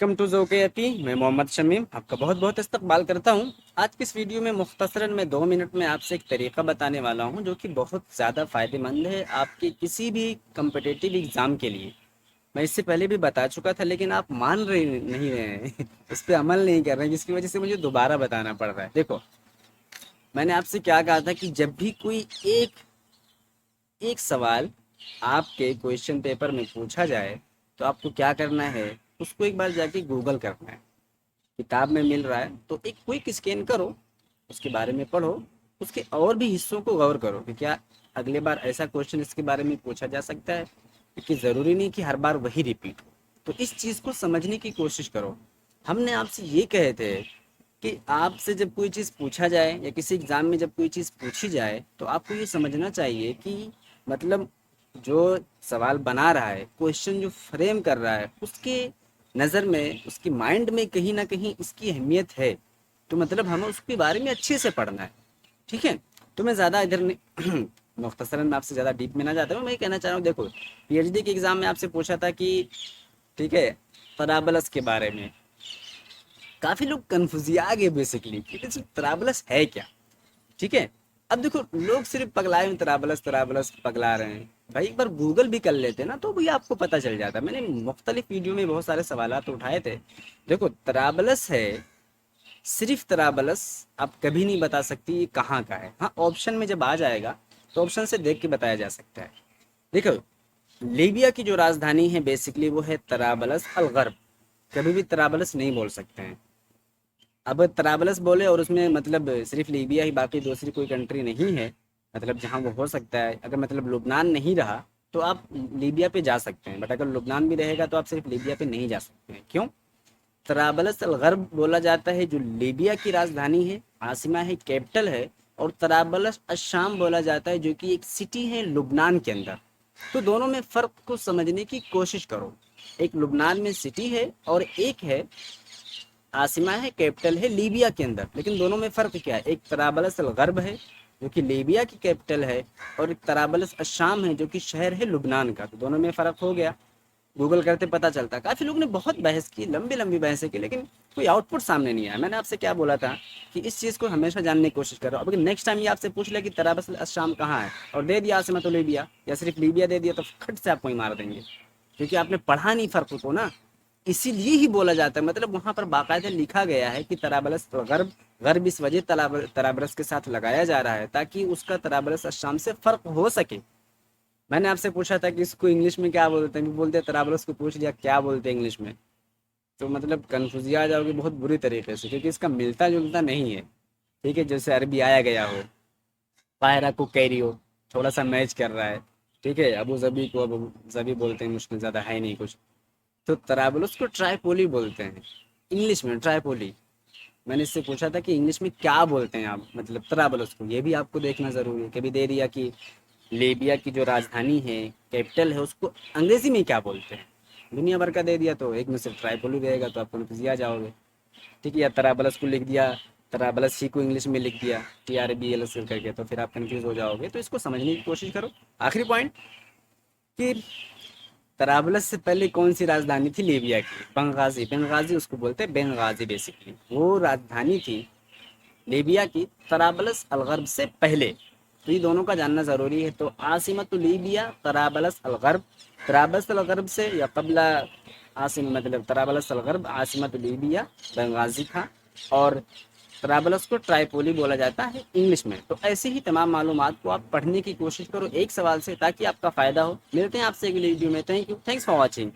Welcome to ज़ोक़-ए-यती। मैं मोहम्मद शमीम आपका बहुत बहुत इस्तकबाल करता हूँ। आज की इस वीडियो में मुख्तसरन मैं 2 मिनट में आपसे एक तरीका बताने वाला हूँ जो कि बहुत ज़्यादा फ़ायदेमंद है आपके किसी भी कम्पिटिटिव एग्ज़ाम के लिए। मैं इससे पहले भी बता चुका था लेकिन आप मान रहे नहीं रहे हैं उस पर अमल नहीं कर रहे हैं, जिसकी वजह से मुझे दोबारा बताना पड़ रहा है। देखो, मैंने आपसे क्या कहा था कि जब भी कोई एक एक सवाल आपके क्वेश्चन पेपर में पूछा जाए तो आपको क्या करना है, उसको एक बार जाके गूगल करना है। किताब में मिल रहा है तो एक क्विक स्कैन करो, उसके बारे में पढ़ो, उसके और भी हिस्सों को गौर करो कि क्या अगले बार ऐसा क्वेश्चन इसके बारे में पूछा जा सकता है, क्योंकि ज़रूरी नहीं कि हर बार वही रिपीट हो। तो इस चीज़ को समझने की कोशिश करो। हमने आपसे ये कहे थे कि आपसे जब कोई चीज़ पूछा जाए या किसी एग्ज़ाम में जब कोई चीज़ पूछी जाए तो आपको ये समझना चाहिए कि मतलब जो सवाल बना रहा है, क्वेश्चन जो फ्रेम कर रहा है, उसके नज़र में, उसकी माइंड में कहीं ना कहीं इसकी अहमियत है। तो मतलब हमें उसके बारे में अच्छे से पढ़ना है। ठीक है? तो मैं ज़्यादा इधर नहीं मुख्तसरन मैं आपसे ज़्यादा डीप में ना जाता हूँ। मैं ये कहना चाह रहा हूँ, देखो, पीएचडी के एग्ज़ाम में आपसे पूछा था कि ठीक है, पराबलस के बारे में काफ़ी लोग कन्फ्यूजिया गए बेसिकली कि तराबलस है क्या। ठीक है, अब देखो, लोग सिर्फ पगलाए में तराबलस तराबलस पगला रहे हैं। भाई एक बार गूगल भी कर लेते ना तो भी आपको पता चल जाता। मैंने मुख्तलिफ वीडियो में बहुत सारे सवाल तो उठाए थे। देखो, तराबलस है, सिर्फ तराबलस आप कभी नहीं बता सकती ये कहाँ का है। हाँ, ऑप्शन में जब आ जाएगा तो ऑप्शन से देख के बताया जा सकता है। देखो, लीबिया की जो राजधानी है बेसिकली वो है तराबलस अल गर्ब। कभी भी तराबलस नहीं बोल सकते हैं। अब तराबलस बोले और उसमें मतलब सिर्फ लीबिया ही, बाकी दूसरी कोई कंट्री नहीं है मतलब जहाँ वो हो सकता है। अगर मतलब लुबनान नहीं रहा तो आप लीबिया पे जा सकते हैं, बट अगर लुबनान भी रहेगा तो आप सिर्फ लीबिया पे नहीं जा सकते हैं। क्यों? तराबलस अल गर्ब बोला जाता है जो लीबिया की राजधानी है, आसिमा है, कैपिटल है। और तराबलस अशाम बोला जाता है जो कि एक सिटी है लुबनान के अंदर। तो दोनों में फ़र्क को समझने की कोशिश करो। एक लुबनान में सिटी है और एक है आसिमा है, कैपिटल है लीबिया के अंदर। लेकिन दोनों में फ़र्क क्या है? एक तराबलस अल गर्ब है जो कि लीबिया की कैपिटल है, और एक तराबलस अशाम है जो कि शहर है लुबनान का। तो दोनों में फ़र्क हो गया। गूगल करते पता चलता। काफ़ी लोगों ने बहुत बहस की, लंबी लंबी बहसें की, लेकिन कोई आउटपुट सामने नहीं आया। मैंने आपसे क्या बोला था कि इस चीज़ को हमेशा जानने की कोशिश करो। अब अगर नेक्स्ट टाइम ये आपसे पूछ लिया कि तराबस अशाम कहाँ है और दे दिया आसिमा तो लीबिया या सिर्फ लीबिया दे दिया, तो खट से आपको ही मार देंगे, क्योंकि आपने पढ़ा नहीं फ़र्क को ना। इसीलिए ही बोला जाता है, मतलब वहाँ पर बाकायदा लिखा गया है कि तराबलस गर्ब, गर्ब इस वजह तराबलस के साथ लगाया जा रहा है ताकि उसका तराबलस अशाम से फ़र्क हो सके। मैंने आपसे पूछा था कि इसको इंग्लिश में क्या बोलते हैं, बोलते तराबलस को पूछ लिया क्या बोलते हैं इंग्लिश में, तो मतलब कन्फ्यूजिया आ जाओगे बहुत बुरी तरीके से, क्योंकि इसका मिलता जुलता नहीं है। ठीक है, जैसे अरबी आया गया हो, कायरा को कैरियो, थोड़ा सा मैच कर रहा है। ठीक है, अबू जबी को अबू जबी बोलते हैं, मुश्किल ज़्यादा है नहीं कुछ। तो तराबलस को ट्राइपोली बोलते हैं इंग्लिश में, ट्राइपोली। मैंने इससे पूछा था कि इंग्लिश में क्या बोलते हैं आप, मतलब तराबलस को, ये भी आपको देखना ज़रूरी है। कभी दे दिया कि लीबिया की जो राजधानी है, कैपिटल है, उसको अंग्रेजी में क्या बोलते हैं, दुनिया भर का दे दिया तो एक में सिर्फ ट्राइपोली रहेगा, तो आप कन्फ्यूज आ जाओगे। ठीक है, या तराबलस को लिख दिया, तराबलस ही को इंग्लिश में लिख दिया TRABLS करके, तो फिर आप कंफ्यूज हो जाओगे। तो इसको समझने की कोशिश करो। आखिरी पॉइंट कि तराबलस से पहले कौन सी राजधानी थी लीबिया की? बंगाजी, बेंगाजी उसको बोलते हैं, बेंगाजी बेसिकली वो राजधानी थी लीबिया की, तराबलस अलगर्ब से पहले। तो ये दोनों का जानना ज़रूरी है। तो आसिमत लीबिया तराबलस अलगर्ब, तराबलस अलगर्ब से या कबला आसिम, मतलब तराबलस अलगर्ब आसिमत लीबिया बंगाजी था, और तराबलस को ट्राइपोली बोला जाता है इंग्लिश में। तो ऐसे ही तमाम मालूमात को आप पढ़ने की कोशिश करो एक सवाल से, ताकि आपका फ़ायदा हो। मिलते हैं आपसे अगली वीडियो में। Thank you, thanks for watching.